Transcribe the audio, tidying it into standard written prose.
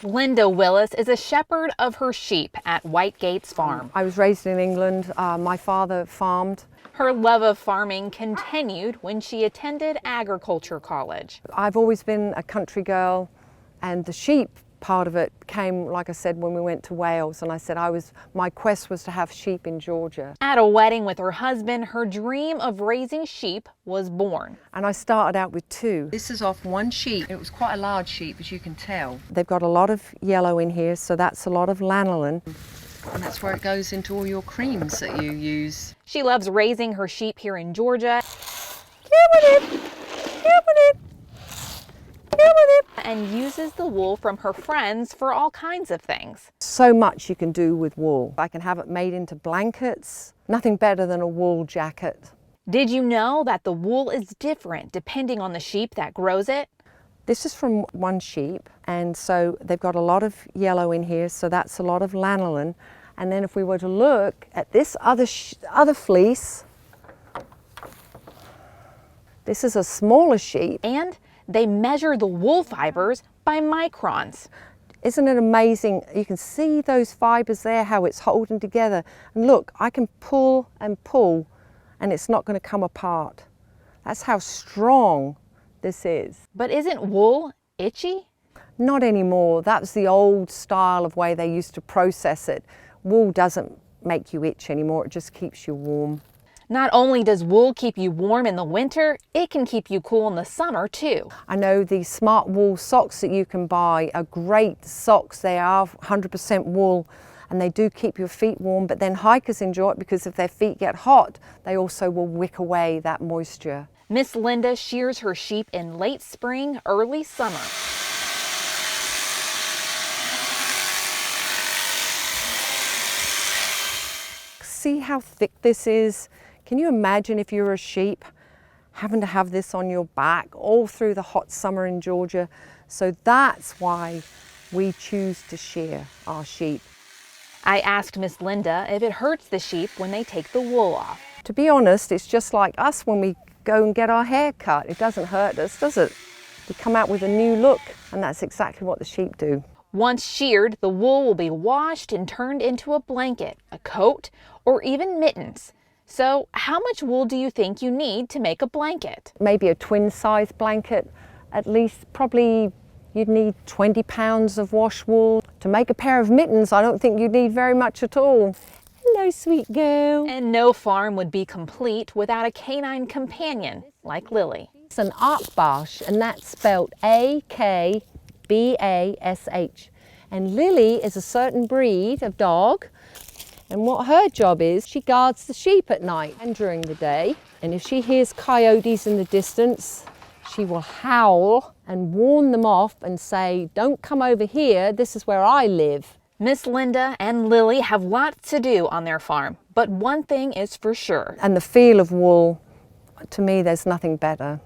Linda Willis is a shepherd of her sheep at Whitegates Farm. I was raised in England. My father farmed. Her love of farming continued when she attended agriculture college. I've always been a country girl, and the sheep part of it came, like I said, when we went to Wales, and I said my quest was to have sheep in Georgia. At a wedding with her husband, her dream of raising sheep was born. And I started out with 2. This is off one sheep. It was quite a large sheep, as you can tell. They've got a lot of yellow in here, so that's a lot of lanolin. And that's where it goes into all your creams that you use. She loves raising her sheep here in Georgia. Get with it! Get with it! Get with it! And uses the wool from her friends for all kinds of things. So much you can do with wool. I can have it made into blankets. Nothing better than a wool jacket. Did you know that the wool is different depending on the sheep that grows it? This is from one sheep, and so they've got a lot of yellow in here, so that's a lot of lanolin. And then if we were to look at this other fleece, this is a smaller sheep. And they measure the wool fibers by microns. Isn't it amazing? You can see those fibers there, how it's holding together. And look, I can pull and pull, and it's not going to come apart. That's how strong this is. But isn't wool itchy? Not anymore. That's the old style of way they used to process it. Wool doesn't make you itch anymore, it just keeps you warm. Not only does wool keep you warm in the winter, it can keep you cool in the summer too. I know the smart wool socks that you can buy are great socks. They are 100% wool and they do keep your feet warm, but then hikers enjoy it because if their feet get hot, they also will wick away that moisture. Miss Linda shears her sheep in late spring, early summer. See how thick this is? Can you imagine if you're a sheep having to have this on your back all through the hot summer in Georgia? So that's why we choose to shear our sheep. I asked Miss Linda if it hurts the sheep when they take the wool off. To be honest, it's just like us when we go and get our hair cut. It doesn't hurt us, does it? We come out with a new look, and that's exactly what the sheep do. Once sheared, the wool will be washed and turned into a blanket, a coat, or even mittens. So how much wool do you think you need to make a blanket? Maybe a twin-size blanket. At least probably you'd need 20 pounds of wash wool. To make a pair of mittens, I don't think you'd need very much at all. Hello, sweet girl. And no farm would be complete without a canine companion like Lily. It's an Akbash, and that's spelled A-K-B-A-S-H. And Lily is a certain breed of dog. And what her job is, she guards the sheep at night and during the day. And if she hears coyotes in the distance, she will howl and warn them off and say, "Don't come over here, this is where I live." Miss Linda and Lily have lots to do on their farm, but one thing is for sure. And the feel of wool, to me, there's nothing better.